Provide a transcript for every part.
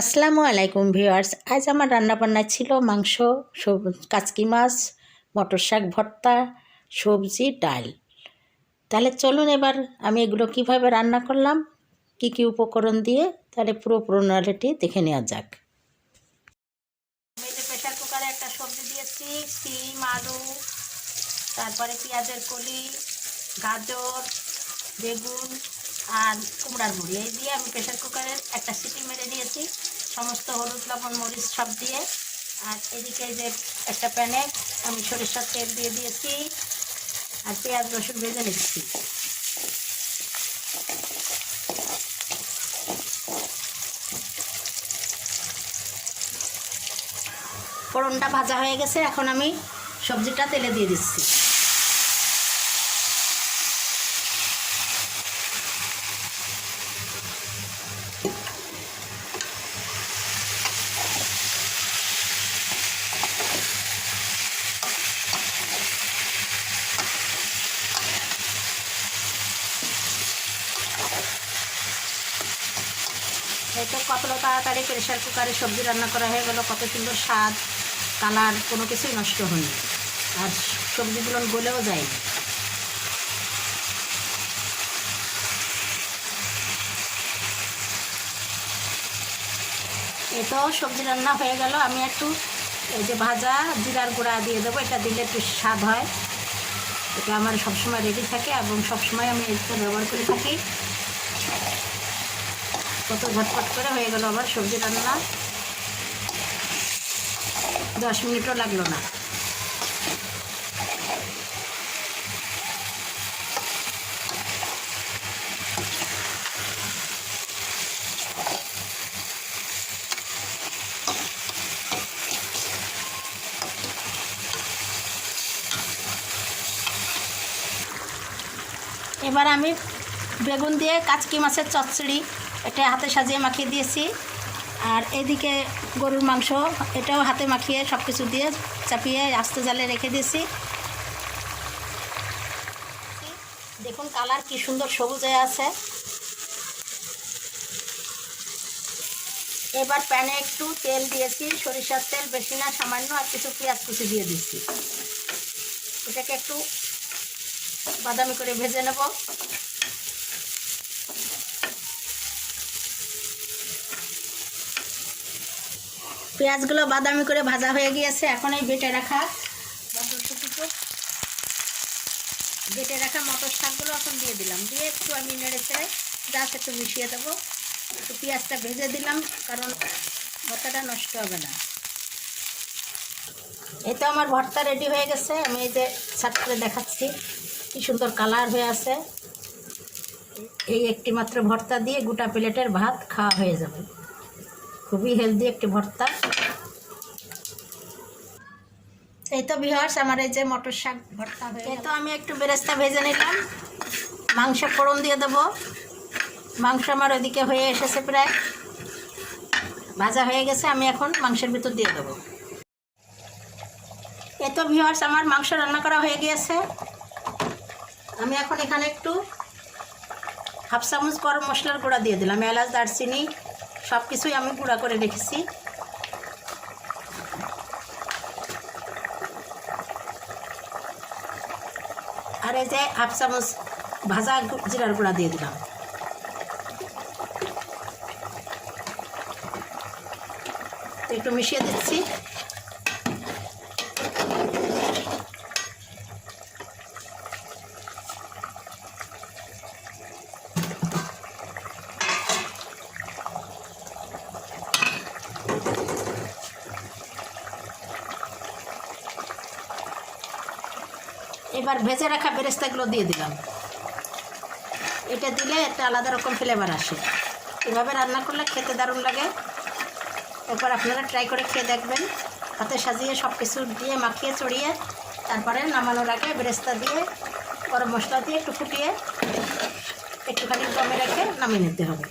আসসালামু আলাইকুম ভিউয়ার্স। আজ আমার রান্নাবান্না ছিল মাংস, কাচকি মাছ, মটর শাক ভর্তা, সবজি, ডাল। তাহলে চলুন এবার আমি এগুলো কিভাবে রান্না করলাম, কি কি উপকরণ দিয়ে, তাহলে পুরো প্রণালীটি দেখে নেওয়া যাক। আমি এই যে প্রেশার কুকারে একটা সবজি দিয়েছি, সিম, আলু, তারপরে পেঁয়াজের কলি, গাজর, বেগুন আর কুমড়ার বড়ি, এই দিয়ে আমি প্রেশার কুকারের একটা সিটি মেরে দিয়েছি, সমস্ত হলুদ লবণ মরিচ সব দিয়ে। আর এদিকে যে একটা প্যানে আমি সরিষার তেল দিয়ে দিয়েছি আর পেঁয়াজ রসুন ভেজে নিচ্ছি। ফোড়নটা ভাজা হয়ে গেছে, এখন আমি সবজিটা তেলে দিয়ে দিচ্ছি। এই তো কত তাড়াতাড়ি প্রেশার কুকারে সবজি রান্না করা হয়ে গেল, কত সুন্দর স্বাদ, কালার কোনো কিছুই নষ্ট হয়নি, আর সবজিগুলো গলেও যায়নি। এই তো সবজি রান্না হয়ে গেল। আমি একটু এই যে ভাজা জিরার গুঁড়া দিয়ে দেবো, এটা দিলে একটু স্বাদ হয়। এটা আমার সবসময় রেডি থাকে এবং সবসময় আমি এটা ব্যবহার করে থাকি। কত ঝটপট করে হয়ে গেল আবার সবজি রান্না, 10 মিনিটও লাগলো না। এবার আমি বেগুন দিয়ে কাচকি মাছের চচ্চড়ি এটা হাতে সাজিয়ে মাখিয়ে দিয়েছি। আর এদিকে গরুর মাংস, এটাও হাতে মাখিয়ে সব কিছু দিয়ে চাপিয়ে আস্তে জালে রেখে দিয়েছি। দেখুন কালার কি সুন্দর সবুজ হয়ে আছে। এবার প্যানে একটু তেল দিয়েছি, সরিষার তেল, বেশি না সামান্য, আর কিছু পেঁয়াজ কুচি দিয়ে দিচ্ছি। এটাকে একটু বাদামি করে ভেজে নেব। পেঁয়াজগুলো বাদামি করে ভাজা হয়ে গিয়েছে, এখন এই বেটে রাখা মটর শাকগুলো এখন দিয়ে দিলাম, দিয়ে একটু আমি নেড়েছে জাস্ট একটু মিশিয়ে দেবো। একটু পেঁয়াজটা ভেজে দিলাম কারণ ভর্তাটা নষ্ট হবে না। এই তো আমার ভর্তা রেডি হয়ে গেছে, আমি এই যে ছাট করে দেখাচ্ছি কি সুন্দর কালার হয়ে আছে। এই একটি মাত্র ভর্তা দিয়ে গোটা প্লেটের ভাত খাওয়া হয়ে যাবে। খুবই হেলদি একটি ভর্তা। এই তো ভিউয়ার্স আমার এই যে মটর শাক ভর্তা হয়ে গেল। এই তো আমি একটু বেরেস্তা ভেজে নিলাম, মাংস ফোড়ন দিয়ে দেবো। মাংস আমার ওইদিকে হয়ে এসেছে, প্রায় ভাজা হয়ে গেছে, আমি এখন মাংসের ভিতর দিয়ে দেবো। এই তো ভিউয়ার্স আমার মাংস রান্না করা হয়ে গিয়েছে। আমি এখন এখানে একটু 1/2 চামচ গরম মশলার গুঁড়া দিয়ে দিলাম। এলাচ, দারচিনি সব কিছুই আমি গুঁড়া করে রেখেছি। আর এই যে 1/2 চামচ ভাজা জিরার গুঁড়া দিয়ে দিলাম। একটু মিশিয়ে দিচ্ছি। এবার ভেজে রাখা বেরেস্তাগুলো দিয়ে দিলাম। এটা দিলে একটা আলাদা রকম ফ্লেভার আসে। এভাবে রান্না করলে খেতে দারুণ লাগে। একবার আপনারা ট্রাই করে খেয়ে দেখবেন। হাতে সাজিয়ে সব কিছু দিয়ে মাখিয়ে চড়িয়ে তারপরে নামানোর আগে বেরেস্তা দিয়ে গরম মশলা দিয়ে একটু ফুটিয়ে একটুখানি দমে রেখে নামিয়ে নিতে হবে।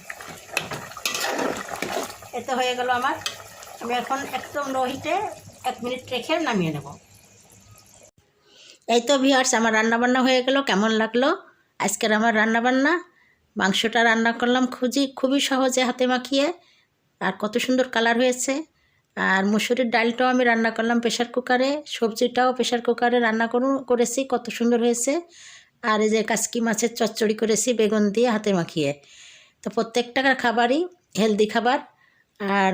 এতে হয়ে গেল আমার। আমি এখন একদম লো হিটে 1 মিনিট রেখে নামিয়ে নেব। এই তো ভিউয়ার্স আমার রান্নাবান্না হয়ে গেল। কেমন লাগলো আজকের আমার রান্নাবান্না? মাংসটা রান্না করলাম খুবই সহজে হাতে মাখিয়ে। আর কত সুন্দর কালার হয়েছে। আর মুসুরির ডালটাও আমি রান্না করলাম প্রেশার কুকারে, সবজিটাও প্রেশার কুকারে রান্না করেছি, কত সুন্দর হয়েছে। আর এই যে কাচকি মাছের চচ্চড়ি করেছি বেগুন দিয়ে হাতে মাখিয়ে। তো প্রত্যেকটা খাবারই হেলদি খাবার, আর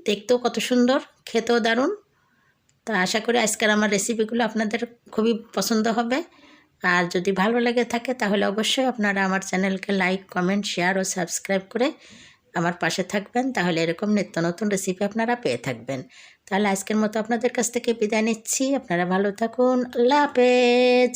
দেখতেও কত সুন্দর, খেতেও দারুণ। তো আশা করি আজকের আমার রেসিপিগুলো আপনাদের খুবই পছন্দ হবে। আর যদি ভালো লেগে থাকে তাহলে অবশ্যই আপনারা আমার চ্যানেলকে লাইক, কমেন্ট, শেয়ার ও সাবস্ক্রাইব করে আমার পাশে থাকবেন। তাহলে এরকম নিত্য নতুন রেসিপি আপনারা পেয়ে থাকবেন। তাহলে আজকের মতো আপনাদের কাছ থেকে বিদায় নিচ্ছি। আপনারা ভালো থাকুন। আল্লাহ হাফেজ।